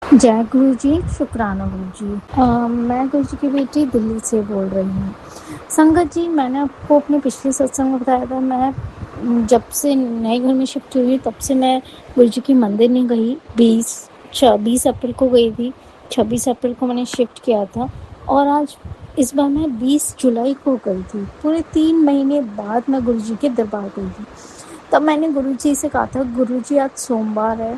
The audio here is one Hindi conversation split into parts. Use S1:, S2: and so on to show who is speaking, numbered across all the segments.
S1: जय गुरु जी, शुक्राना गुरु जी। मैं गुरु जी की बेटी दिल्ली से बोल रही हूँ। संगत जी, मैंने आपको अपने पिछले सत्संग में बताया था, मैं जब से नए घर में शिफ्ट हुई तब से मैं गुरु जी की मंदिर नहीं गई। 20 अप्रैल को गई थी, 26 अप्रैल को मैंने शिफ्ट किया था और आज इस बार मैं 20 जुलाई को गई थी। पूरे 3 महीने बाद मैं गुरु जी के दरबार गई थी। तब मैंने गुरु जी से कहा था, गुरु जी आज सोमवार है,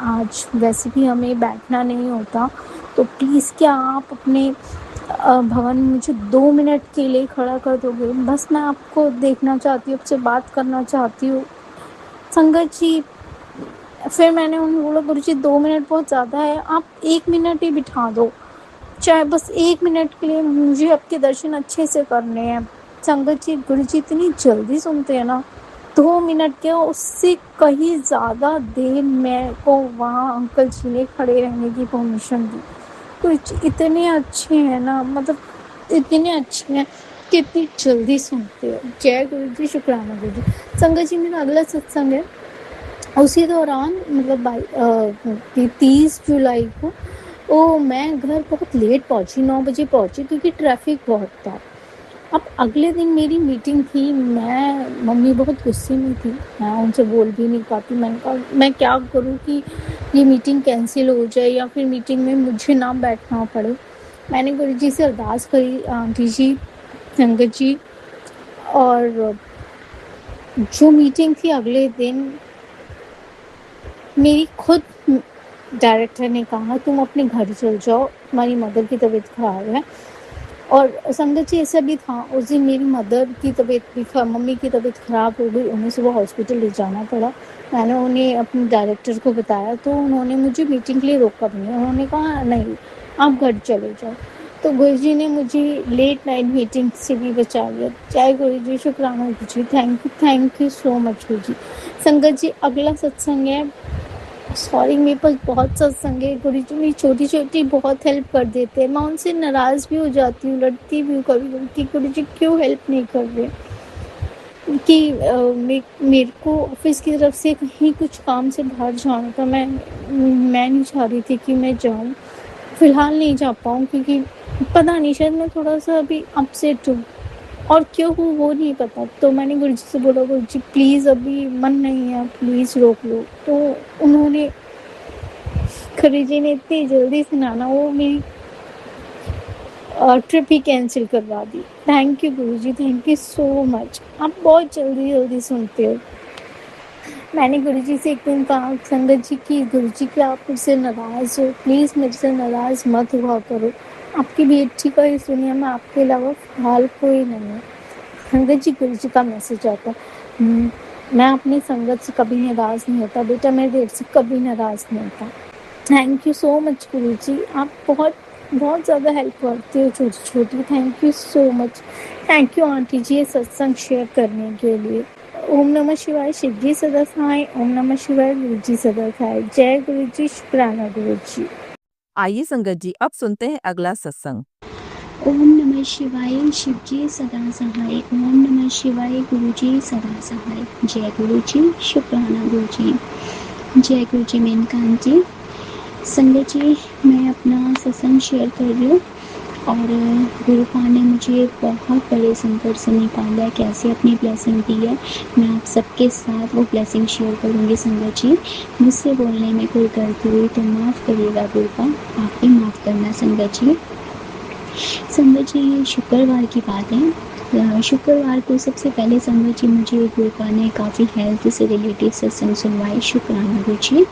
S1: आज वैसे भी हमें बैठना नहीं होता, तो प्लीज़ क्या आप अपने भवन में मुझे 2 मिनट के लिए खड़ा कर दोगे? बस मैं आपको देखना चाहती हूँ, आपसे बात करना चाहती हूँ। संगत जी, फिर मैंने उन्हें बोला, गुरु जी 2 मिनट बहुत ज़्यादा है, आप 1 मिनट ही बिठा दो, चाहे बस 1 मिनट के लिए, मुझे आपके दर्शन अच्छे से करने हैं। संगत जी, गुरु जी इतनी जल्दी सुनते हैं ना, 2 मिनट क्या, उससे कहीं ज़्यादा देर मेरे को वहाँ अंकल जी ने खड़े रहने की परमिशन दी। गुरु जी इतने अच्छे हैं ना, मतलब इतने अच्छे हैं कि इतनी जल्दी सुनते हो। जय गुरु जी, शुक्राना गुरु जी। संगत जी, मेरा अगला सत्संग है उसी दौरान, मतलब 30 जुलाई को। मैं घर बहुत लेट पहुंची, 9 बजे पहुंची, क्योंकि ट्रैफिक बहुत था। अब अगले दिन मेरी मीटिंग थी, मम्मी बहुत गुस्से में थी, मैं उनसे बोल भी नहीं पाती। मैंने कहा मैं क्या करूं कि ये मीटिंग कैंसिल हो जाए या फिर मीटिंग में मुझे ना बैठना पड़े। मैंने गुरु जी से अरदास करी, आंटी जी, संगत जी, और जो मीटिंग थी अगले दिन, मेरी खुद डायरेक्टर ने कहा तुम अपने घर चल जाओ, तुम्हारी मदर की तबीयत खराब है। और संगत जी, ऐसा भी था, उस दिन मेरी मदर की तबीयत भी, मम्मी की तबीयत ख़राब हो गई, उन्हें सुबह हॉस्पिटल ले जाना पड़ा। मैंने उन्हें अपने डायरेक्टर को बताया तो उन्होंने मुझे मीटिंग के लिए रोका भी नहीं, उन्होंने कहा नहीं, आप घर चले जाओ। तो गुरु जी ने मुझे लेट नाइट मीटिंग से भी बचा लिया। जय गुरु जी, शुक्राना गुरु जी, थैंक यू सो मच गुरु जी। संगत जी, अगला सत्संग है, सॉरी मेरे पास बहुत सत्संग है, गुरु जी मेरी छोटी छोटी बहुत हेल्प कर देते हैं, मैं उनसे नाराज़ भी हो जाती हूँ, लड़ती भी हूँ कभी कभी कि गुरु जी क्यों हेल्प नहीं कर रहे। कि मेरे को ऑफिस की तरफ से कहीं कुछ काम से बाहर जाना था, मैं नहीं चाह रही थी कि मैं जाऊँ, फिलहाल नहीं जा पाऊँ, क्योंकि पता नहीं, शायद मैं थोड़ा सा अभी अपसेट हूँ, और क्यों हूँ वो नहीं पता। तो मैंने गुरु जी से बोला, गुरु जी प्लीज़ अभी मन नहीं है, प्लीज़ रोक लो। तो उन्होंने, गुरु जी ने इतनी जल्दी से ना वो मेरी ट्रिप ही कैंसिल करवा दी। Thank you Guru ji, thank you so much, आप बहुत जल्दी सुनते हो। मैंने गुरु जी से एक दिन कहा, संगत जी की, गुरु जी क्या आप मुझसे नाराज़ हो, प्लीज़ मेरे से नाराज़ मत हुआ करो, आपकी बेटी का इस दुनिया में आपके अलावा फिलहाल कोई नहीं है। संगत जी, गुरु जी का मैसेज आता है, मैं अपनी संगत से कभी नाराज़ नहीं होता बेटा, मेरे देर से कभी नाराज़ नहीं होता। थैंक यू सो मच गुरु जी, आप बहुत बहुत ज़्यादा हेल्प करते हो छोटी छोटी, thank you so much. Thank you aunty ji ये सत्संग शेयर करने के लिए। ओम नमः शिवाय, शिव जी सदा सहाय, ओम नमः शिवाय, गुरु जी सदा सहाय। जय गुरु जी, शुक्राना गुरु जी।
S2: आइए संगत जी, अब सुनते हैं अगला सत्संग।
S3: ओम नमः शिवाय, शिव जी सदा सहाय, ओम नमः शिवाय, गुरु जी सदा सहाय। जय गुरु जी, शुक्राना गुरु जी। जय गुरु जी, मेनकांत जी। संगत जी, मैं अपना सत्संग शेयर कर रही हूँ, और गुरु पाल ने मुझे बहुत बड़े संकट से निकाला है, कैसे अपनी ब्लेसिंग दी है, मैं आप सबके साथ वो ब्लेसिंग शेयर करूँगी। संगत जी, मुझसे बोलने में कोई गलती हुई तो माफ़ करिएगा गुरु पाल, आप ही माफ़ करना। संगत जी, ये शुक्रवार की बात है। शुक्रवार को सबसे पहले संगत जी मुझे गुरुपा ने काफ़ी हेल्थ से रिलेटेड सत्संग सुनवाए, शुक्राना गुरु जी।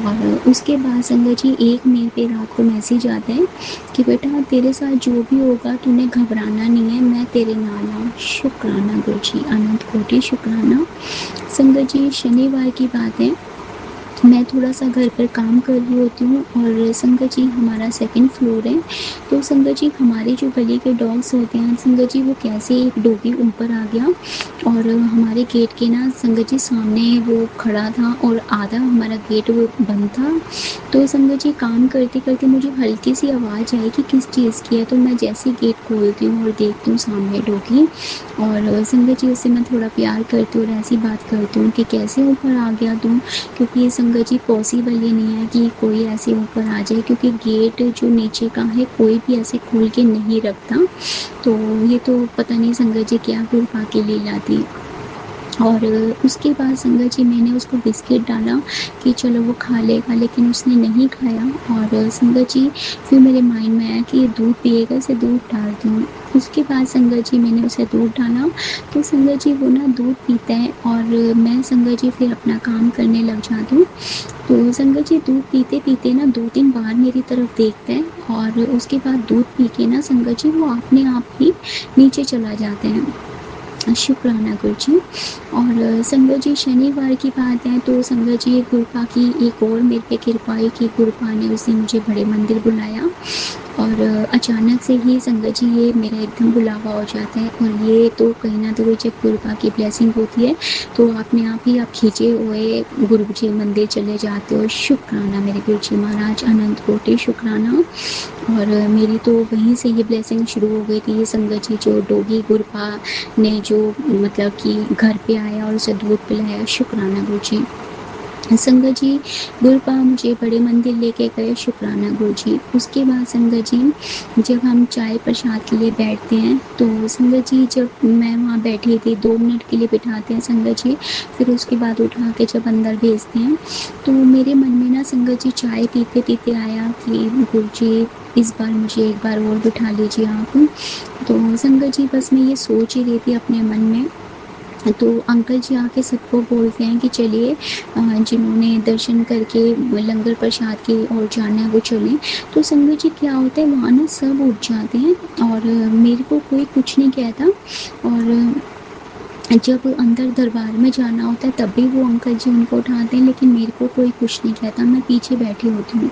S3: और उसके बाद संगत जी एक मेल पे रात को मैसेज आता है कि बेटा तेरे साथ जो भी होगा तूने घबराना नहीं है, मैं तेरे नाल हूँ। शुक्राना गुरु जी, अनंत कोटि शुक्राना। संगत जी, शनिवार की बात है, मैं थोड़ा सा घर पर काम कर रही होती हूँ, और संगत जी हमारा 2nd फ्लोर है। तो संगत जी हमारे जो गली के डॉग्स होते हैं संगत जी, वो कैसे एक डॉगी ऊपर आ गया और हमारे गेट के ना संगत जी सामने वो खड़ा था, और आधा हमारा गेट वो बंद था। तो संगत जी काम करते करते मुझे हल्की सी आवाज़ आई कि किस चीज़ की है, तो मैं जैसे गेट खोलती हूँ और देखती हूँ सामने डॉगी, और संगत जी उससे मैं थोड़ा प्यार करती हूँ और ऐसी बात करती हूँ कि कैसे ऊपर आ गया तुम, क्योंकि संगत संगत जी पॉसिबल ही नहीं है कि कोई ऐसे ऊपर आ जाए, क्योंकि गेट जो नीचे का है कोई भी ऐसे खोल के नहीं रखता। तो ये तो पता नहीं संगत जी क्या कृपा की लीला थी। और उसके बाद संगत जी मैंने उसको बिस्किट डाला कि चलो वो खा लेगा, लेकिन उसने नहीं खाया। और संगत जी फिर मेरे माइंड में आया कि ये दूध पिएगा, इसे दूध डाल दूँ। उसके बाद संगत जी मैंने उसे दूध डाला, तो संगत जी वो ना दूध पीता है और मैं संगत जी फिर अपना काम करने लग जाती हूँ। तो संगत जी दूध पीते पीते ना 2-3 बार मेरी तरफ देखता है और उसके बाद दूध पी के ना संगत जी वो अपने आप ही नीचे चला जाता है। शुक्राना गुरु जी। और संगत जी शनिवार की बात है तो संगत जी कृपा की एक और मेरे पे कृपा है कि कृपा ने उस दिन मुझे बड़े मंदिर बुलाया। और अचानक से ही संगत जी ये मेरा एकदम बुलावा हो जाता है। और ये तो कहीं ना कहीं जब कृपा की ब्लेसिंग होती है तो अपने आप ही आप खींचे हुए गुरु जी मंदिर चले जाते हो। शुक्राना मेरे गुरु जी महाराज, अनंत कोटि शुक्राना। और मेरी तो वहीं से ये ब्लेसिंग शुरू हो गई थी। ये संगत जी जो डोगी गुरपा ने जो मतलब कि घर पे आया और उसे दूध पिलाया, शुक्राना गुरु जी। संगत जी गुरपा मुझे बड़े मंदिर लेके गए, शुक्राना गुरु जी। उसके बाद संगत जी जब हम चाय प्रसाद के लिए बैठते हैं तो संगत जी जब मैं वहाँ बैठी थी 2 मिनट के लिए बिठाते हैं संगत जी, फिर उसके बाद उठा के जब अंदर भेजते हैं तो मेरे मन में ना संगत जी चाय पीते पीते आया कि गुरु जी इस बार मुझे एक बार और बिठा लीजिए आप। तो संगत जी बस मैं ये सोच ही रही थी अपने मन में, तो अंकल जी आके सबको बोलते हैं कि चलिए जिन्होंने दर्शन करके लंगर प्रसाद की ओर जाना है वो चलें। तो संगत जी क्या होता है वहाँ ना सब उठ जाते हैं और मेरे को कोई कुछ नहीं कहता। और जब अंदर दरबार में जाना होता है तब भी वो अंकल जी उनको उठाते हैं, लेकिन मेरे को कोई कुछ नहीं कहता, मैं पीछे बैठी होती हूँ।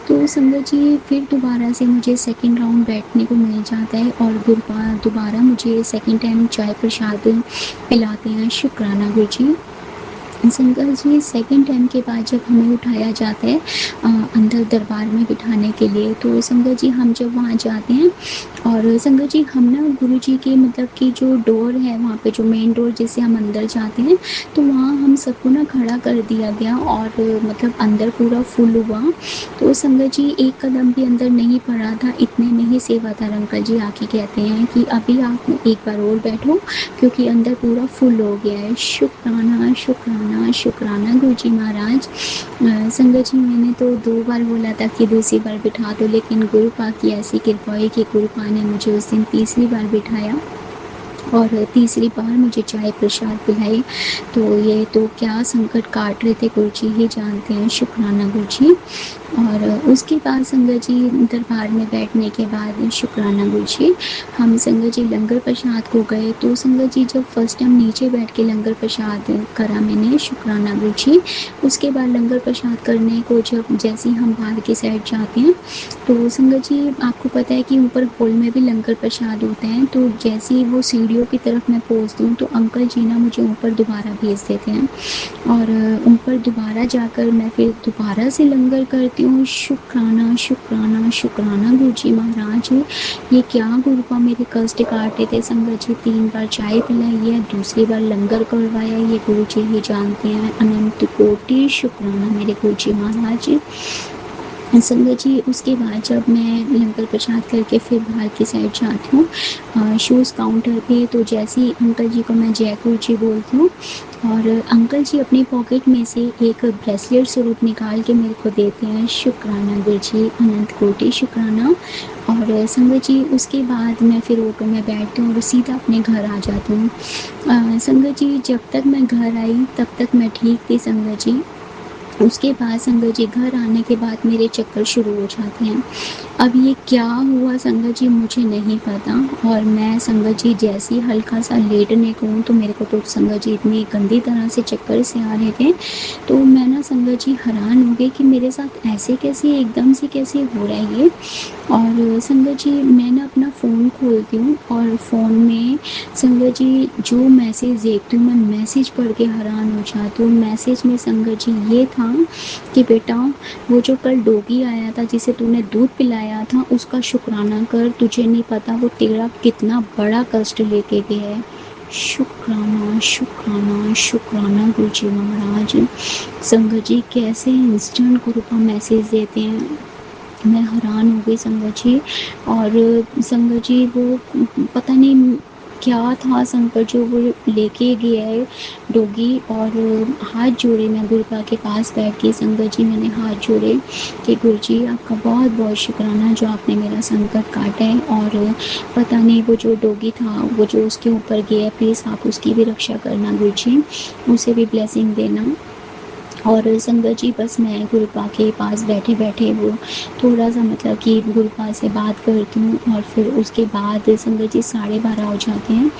S3: तो संगत जी फिर दोबारा से मुझे सेकंड राउंड बैठने को मिल जाता है और दोबारा मुझे सेकंड टाइम चाय प्रसाद पिलाते हैं, शुक्राना गुरु जी। संगत जी सेकंड टाइम के बाद जब हमें उठाया जाता है अंदर दरबार में बिठाने के लिए, तो संगत जी हम जब वहाँ जाते हैं और संगत जी हम ना गुरु जी के मतलब कि जो डोर है वहाँ पे जो मेन डोर जिससे हम अंदर जाते हैं, तो वहाँ हम सबको ना खड़ा कर दिया गया और मतलब अंदर पूरा फुल हुआ। तो संगत जी एक कदम भी अंदर नहीं पड़ा था, इतने में ही सेवादार अंकल जी आके कहते हैं कि अभी आप एक बार और बैठो क्योंकि अंदर पूरा फुल हो गया है, शुक्राना शुक्राना शुक्राना गुरु जी महाराज। संगत जी मैंने तो 2 बार बोला था कि दूसरी बार बिठा दो, लेकिन गुरु पाक की ऐसी कृपा है कि गुरु पाक ने मुझे उस दिन तीसरी बार बिठाया और तीसरी बार मुझे चाय प्रसाद पिलाई। तो ये तो क्या संकट काट रहे थे गुरु जी ही जानते हैं, शुक्राना गुरु जी। और उसके बाद संगत जी दरबार में बैठने के बाद शुक्राना गुरु जी हम संगत जी लंगर प्रसाद को गए। तो संगत जी जब फर्स्ट टाइम नीचे बैठ के लंगर प्रसाद करा मैंने, शुक्राना गुरु जी। उसके बाद लंगर प्रसाद करने को जब जैसे ही हम बाहर की साइड जाते हैं तो संगत जी आपको पता है कि ऊपर हॉल में भी लंगर प्रसाद होते हैं, तो जैसे ही वो सीढ़ियों की तरफ मैं पहुँचती हूँ तो अंकल जी ना मुझे ऊपर दोबारा भेज देते हैं और ऊपर दोबारा जाकर मैं फिर दोबारा से लंगर करती हूँ, शुक्राना शुक्राना शुक्राना गुरु जी महाराज। ये क्या गुरुपा मेरे कष्ट काटे थे संगत जी, 3 बार चाय पिलाई है, दूसरी बार लंगर करवाया, ये गुरु जी ही जानते हैं, अनंत कोटि शुक्राना मेरे गुरु जी महाराज। संगत जी उसके बाद जब मैं लंगर प्रसाद करके फिर बाहर की साइड जाती हूँ शूज़ काउंटर पे, तो जैसे ही अंकल जी को मैं जय गुरु जी बोलती हूँ और अंकल जी अपनी पॉकेट में से एक ब्रेसलेट स्वरूप निकाल के मेरे को देते हैं, शुक्राना गुरु जी, अनंत कोटि शुक्राना। और संगत जी उसके बाद मैं फिर ऑटो में बैठती हूँ और सीधा अपने घर आ जाती हूँ। संगत जी जब तक मैं घर आई तब तक मैं ठीक थी संगत जी। उसके बाद संगत जी घर आने के बाद मेरे चक्कर शुरू हो जाते हैं। अब ये क्या हुआ संगत जी मुझे नहीं पता। और मैं संगत जी जैसे ही हल्का सा लेटने को हूँ तो मेरे को तो संगत जी इतनी गंदी तरह से चक्कर से आ रहे थे, तो मैं ना संगत जी हैरान हो गई कि मेरे साथ ऐसे कैसे एकदम से कैसे हो रहा है ये। और संगत जी मैं ना अपना फ़ोन खोलती हूँ और फ़ोन में संगत जी जो मैसेज देखती हूँ मैं मैसेज पढ़ के हैरान हो जाती हूँ। मैसेज में संगत जी ये था कि बेटा वो जो कल डॉगी आया था जिसे तूने दूध पिलाया था उसका शुक्राना कर, तुझे नहीं पता वो तेरा कितना बड़ा कष्ट लेके गया है, शुक्राना शुक्राना शुक्राना गुरुजी महाराज। संगत जी कैसे इंस्टेंट गुरुपा मैसेज देते हैं, मैं हैरान हो गई संगत जी। और संगत जी वो पता नहीं क्या था संकट जो वो लेके गया है डोगी। और हाथ जोड़े मैं गुरुपा के पास बैठ के संगत जी मैंने हाथ जोड़े कि गुरु जी आपका बहुत बहुत शुक्राना जो आपने मेरा संकट काटा है। और पता नहीं वो जो डोगी था वो जो उसके ऊपर गया, प्लीज़ आप उसकी भी रक्षा करना गुरु जी, उसे भी ब्लेसिंग देना। और संगत जी बस मैं गुरुपा के पास बैठे बैठे वो थोड़ा सा मतलब कि गुरुपा से बात करती हूँ। और फिर उसके बाद संगत जी 12:30 हो जाते हैं।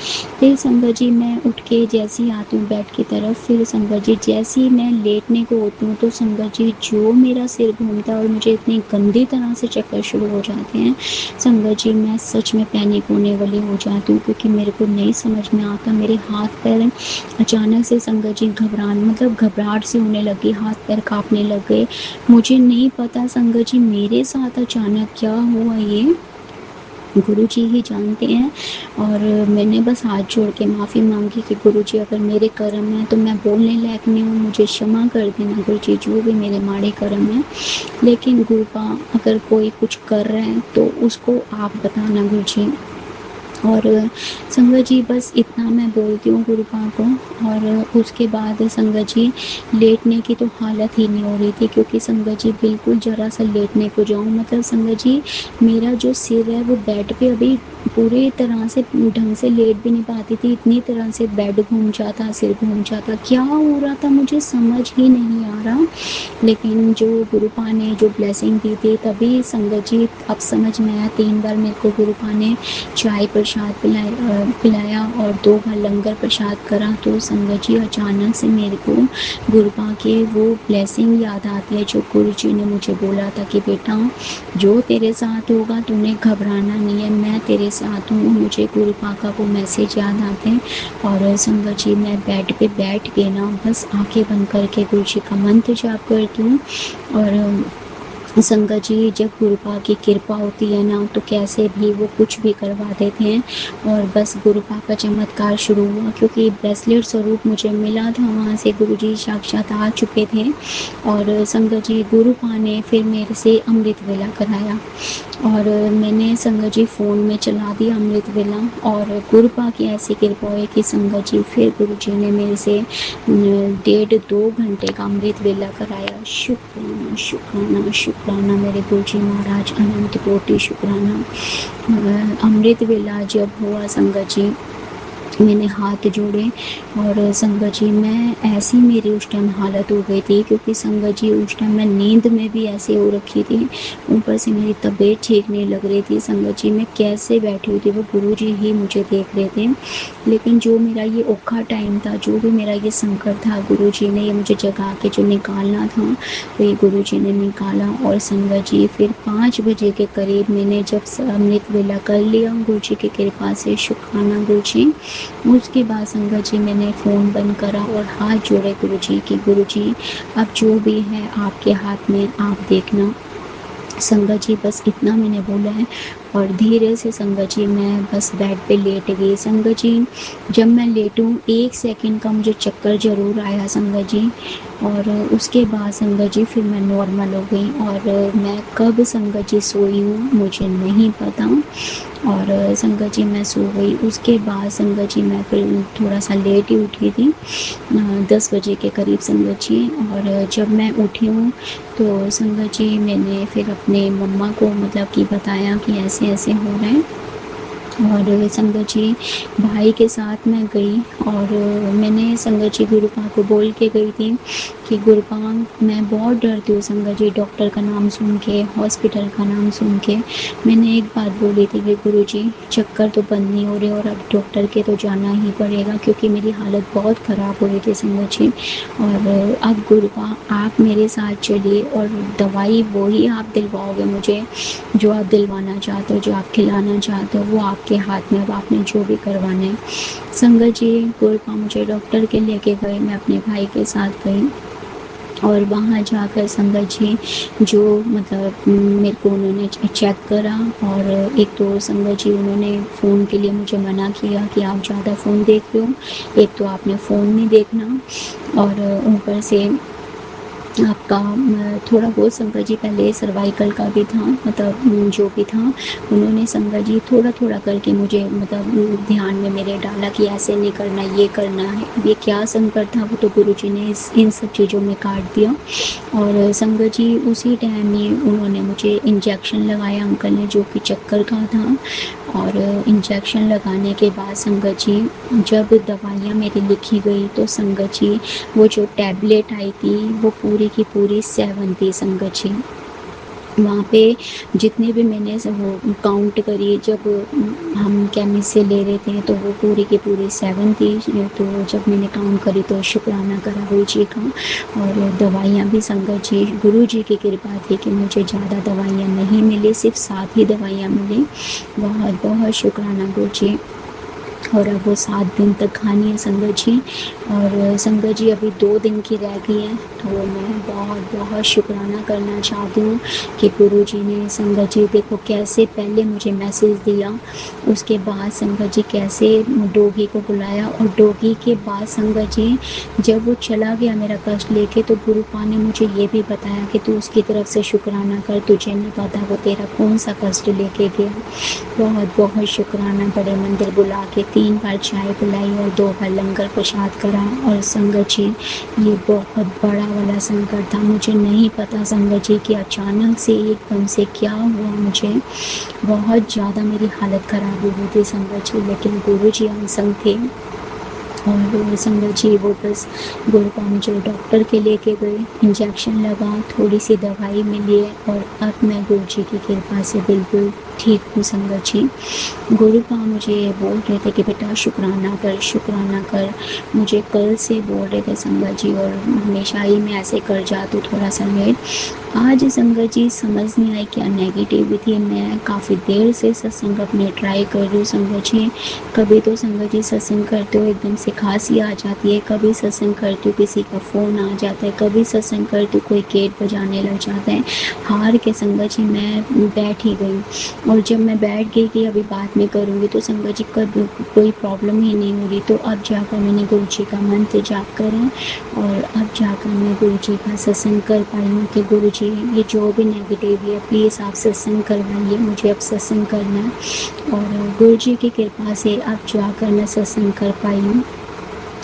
S3: फिर संगत जी मैं उठ के जैसे ही आती हूँ बेड की तरफ, फिर संगत जी जैसे ही मैं लेटने को होती हूँ तो संगत जी जो मेरा सिर घूमता है और मुझे इतनी गंदी तरह से चक्कर शुरू हो जाते हैं संगत जी, मैं सच में पैनिक होने वाली हो जाती हूँ क्योंकि मेरे को नहीं समझ में आता। मेरे हाथ पैर अचानक से संगत जी घबराहट से होने लगी, हाथ पैर कांपने लग गए। मुझे नहीं पता संगत जी मेरे साथ अचानक क्या हुआ ये गुरु जी ही जानते हैं। और मैंने बस हाथ जोड़ के माफ़ी मांगी कि गुरु जी अगर मेरे कर्म हैं तो मैं बोलने लायक नहीं हूँ, मुझे क्षमा कर देना गुरु जी जो भी मेरे माड़े कर्म हैं। लेकिन गुरुपा अगर कोई कुछ कर रहा है तो उसको आप बताना गुरु जी। और संगत जी बस इतना मैं बोलती हूँ गुरुपा को। और उसके बाद संगत जी लेटने की तो हालत ही नहीं हो रही थी क्योंकि संगत जी बिल्कुल ज़रा सा लेटने को जाऊँ मतलब संगत जी मेरा जो सिर है वो बेड पे अभी पूरी तरह से ढंग से लेट भी नहीं पाती थी, इतनी तरह से बेड घूम जाता, सिर घूम जाता, क्या हो रहा था मुझे समझ ही नहीं आ रहा। लेकिन जो गुरुपा ने जो ब्लेसिंग दी थी तभी संगत जी अब समझ में आया। 3 बार मेरे को गुरुपा ने चाय प्रसाद पिलाया और 2 बार लंगर प्रसाद करा। तो संगत जी अचानक से मेरे को गुरुपा के वो ब्लेसिंग याद आती है जो गुरु जी ने मुझे बोला था कि बेटा जो तेरे साथ होगा तूने घबराना नहीं है, मैं तेरे साथ हूँ। मुझे गुरुपा का वो मैसेज याद आते हैं। और संगत जी मैं बेड पे बैठ के ना बस आंखें बंद करके गुरु जी का मंत्र जाप करती हूँ। और संगत जी जब गुरुपा की कृपा होती है ना तो कैसे भी वो कुछ भी करवा देते हैं। और बस गुरुपा का चमत्कार शुरू हुआ क्योंकि ब्रेसलेट स्वरूप मुझे मिला था, वहाँ से गुरुजी साक्षात आ चुके थे। और संगत जी गुरुपा ने फिर मेरे से अमृत वेला कराया और मैंने संगत जी फ़ोन में चला दिया अमृत वेला। और गुरुपा की ऐसी कृपा हुई कि संगत जी फिर गुरु जी ने मेरे से 1.5-2 घंटे का अमृत वेला कराया। शुक्राना शुक्राना शुक्राना मेरे गुरु जी महाराज, अनंत कोटि शुक्राना। अमृत वेला जब हुआ संगत जी मैंने हाथ जोड़े और संगत जी मैं ऐसी मेरी उस टाइम हालत हो गई थी क्योंकि संगत जी उस टाइम मैं नींद में भी ऐसे हो रखी थी, ऊपर से मेरी तबीयत ठीक नहीं लग रही थी। संगत जी मैं कैसे बैठी हुई थी वो गुरु जी ही मुझे देख रहे थे। लेकिन जो मेरा ये औखा टाइम था, जो भी मेरा ये संकट था, गुरु जी ने ये मुझे जगा के जो निकालना था तो ये गुरु जी ने निकाला। और संगत जी फिर 5 बजे के करीब मैंने जब अमृत वेला कर लिया गुरु जी की कृपा से, शुक्राना गुरु जी। उसके बाद संगत जी मैंने फ़ोन बंद करा और हाथ जोड़े गुरु जी की, गुरु जी अब जो भी है आपके हाथ में, आप देखना। संगत जी बस इतना मैंने बोला है और धीरे से संगत जी मैं बस बेड पे लेट गई। संगत जी जब मैं लेटूं 1 सेकंड का मुझे चक्कर ज़रूर आया संगत जी। और उसके बाद संगत जी फिर मैं नॉर्मल हो गई। और मैं कब संगत जी सोई हूँ मुझे नहीं पता। और संगत जी मैं सो गई। उसके बाद संगत जी मैं फिर थोड़ा सा लेट ही उठी थी 10 बजे के करीब संगत जी। और जब मैं उठी हूँ तो संगत जी मैंने फिर अपने मम्मा को मतलब कि बताया कि ऐसे ऐसे हो रहा है। और संगत जी भाई के साथ मैं गई और मैंने संगत जी गुरुपा को बोल के गई थी कि गुरुपा मैं बहुत डरती हूँ संगत जी डॉक्टर का नाम सुन के, हॉस्पिटल का नाम सुन के। मैंने एक बात बोली थी कि गुरु जी चक्कर तो बंद नहीं हो रहे और अब डॉक्टर के तो जाना ही पड़ेगा क्योंकि मेरी हालत बहुत ख़राब हो रही थी संगत जी। और अब गुरुपा आप मेरे साथ चलिए और दवाई वो ही आप दिलवाओगे मुझे जो आप दिलवाना चाहते हो, जो आप खिलाना चाहते हो वो आपके हाथ में, अब आपने जो भी करवाना है। संगत जी गुरुपा मुझे डॉक्टर के लेके गए, मैं अपने भाई के साथ गई और वहाँ जाकर संगत जी जो मतलब मेरे को उन्होंने चेक करा, और एक तो संगत जी उन्होंने फ़ोन के लिए मुझे मना किया कि आप ज़्यादा फ़ोन देख रहे हो, एक तो आपने फ़ोन नहीं देखना, और ऊपर से आपका थोड़ा बहुत संगत जी पहले सर्वाइकल का भी था, मतलब जो भी था उन्होंने संगत जी थोड़ा थोड़ा करके मुझे मतलब ध्यान में मेरे डाला कि ऐसे नहीं करना, ये करना है। अब ये क्या संकट था वो तो गुरु जी ने इन सब चीज़ों में काट दिया। और संगत जी उसी टाइम ही उन्होंने मुझे इंजेक्शन लगाया अंकल ने, जो कि चक्कर का था। और इंजेक्शन लगाने के बाद संगत जी जब दवाइयाँ मेरी लिखी गई तो संगत जी वो जो टैबलेट आई थी वो पूरी की पूरी 7 थी संगत जी। वहाँ पे जितने भी मैंने वो काउंट करी, जब हम केमिस्ट से ले रहे थे तो वो पूरी की पूरी 7 थी। तो जब मैंने काउंट करी तो शुक्राना करा गुरु जी का। और दवाइयाँ भी संगत जी गुरु जी की कृपा थी कि मुझे ज़्यादा दवाइयाँ नहीं मिली, सिर्फ 7 ही दवाइयाँ मिली। बहुत बहुत शुक्राना गुरु जी। और अब वो 7 दिन तक खानी है संगत जी। और संगत जी अभी 2 दिन की रह गई है, तो मैं बहुत बहुत शुक्राना करना चाहती हूँ कि गुरु जी ने संगत जी देखो कैसे पहले मुझे मैसेज दिया, उसके बाद संगत जी कैसे डोगी को बुलाया, और डोगी के बाद संगत जी जब वो चला गया मेरा कष्ट लेके, तो गुरु पा ने मुझे ये भी बताया कि तू उसकी तरफ से शुक्राना कर, तुझे नहीं पता वो तेरा कौन सा कष्ट लेके गया। बहुत बहुत शुक्राना। बड़े मंदिर बुला के 3 बार चाय पिलाई और 2 बार लंगर प्रसाद करा। और संगत जी ये बहुत बड़ा वाला संकट था, मुझे नहीं पता संगत जी कि अचानक से एकदम से क्या हुआ मुझे। बहुत ज़्यादा मेरी हालत ख़राब हो गई थी संगत जी, लेकिन गुरु जी हम संग थे। और संगत जी वो बस गुरु को मुझे डॉक्टर के लेके गए, इंजेक्शन लगा, थोड़ी सी दवाई मिली है, और अब मैं गुरु जी की कृपा से बिल्कुल ठीक हूँ संगत जी। गुरु पा मुझे बोल रहे थे कि बेटा शुक्राना कर, शुक्राना कर। मुझे कल से बोल रहे थे संगत जी, और हमेशा ही मैं ऐसे कर जाती हूँ थोड़ा सा लेट। आज संगत जी समझ नहीं आई क्या नेगेटिविटी, मैं काफ़ी देर से सत्संग अपने ट्राई कर रही हूँ संगत जी। कभी तो संगत जी सत्संग करते हो एकदम से खांसी आ जाती है, कभी सत्संग करती हूँ किसी का फ़ोन आ जाता है, कभी सत्संग करती हूँ कोई गेट बजाने लग जाता है। हार के संगत जी मैं बैठ ही गई, और जब मैं बैठ गई कि अभी बाद में करूँगी, तो संगत जी कभी कोई प्रॉब्लम ही नहीं हो रही। तो अब जाकर मैंने गुरु जी का मंत्र जाप करा, और अब जाकर मैं गुरु जी का सत्संग कर पाई हूँ कि गुरु जी ये जो भी नेगेटिव है प्लीज़ आप सत्संग करवाइए, मुझे अब सत्संग करना है। और गुरु जी की कृपा से अब जाकर मैं सत्संग कर पाई हूँ।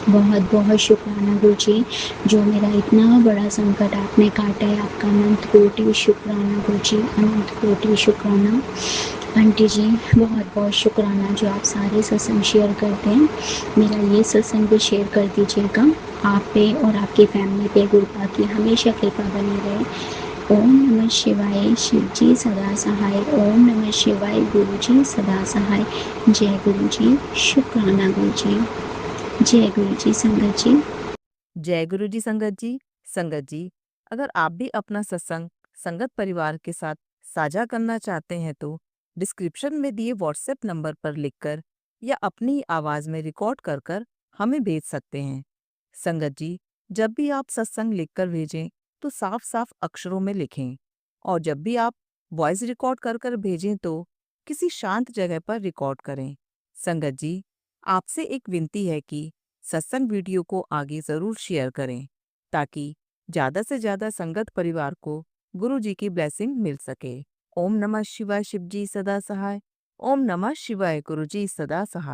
S3: बहुत बहुत शुक्राना गुरु जी, जो मेरा इतना बड़ा संकट आपने काटा है, आपका अनंत कोटि शुक्राना गुरु जी, अनंत कोटि शुक्राना। आंटी जी बहुत बहुत शुक्राना जो आप सारे सत्संग शेयर करते हैं, मेरा ये सत्संग भी शेयर कर दीजिएगा। आप पे और आपकी फैमिली पे गुरुपा की हमेशा कृपा बनी रहे। ओम नमः शिवाय, शिव जी सदा सहाय। ओम नमः शिवाय, गुरु जी सदा सहाय। जय गुरु जी, शुक्राना गुरु जी। जय गुरु जी संगत जी।
S2: जय गुरु जी संगत जी। संगत जी, अगर आप भी अपना सत्संग संगत परिवार के साथ साझा करना चाहते हैं तो डिस्क्रिप्शन में दिए व्हाट्सएप नंबर पर लिखकर या अपनी आवाज में रिकॉर्ड कर कर हमें भेज सकते हैं। संगत जी, जब भी आप सत्संग लिखकर भेजें तो साफ साफ अक्षरों में लिखें, और जब भी आप वॉइस रिकॉर्ड कर कर भेजें तो किसी शांत जगह पर रिकॉर्ड करें। संगत जी, आपसे एक विनती है कि सत्संग वीडियो को आगे जरूर शेयर करें ताकि ज्यादा से ज्यादा संगत परिवार को गुरु जी की ब्लेसिंग मिल सके। ओम नमः शिवाय, शिव जी सदा सहाय। ओम नमः शिवाय, गुरु जी सदा सहाय।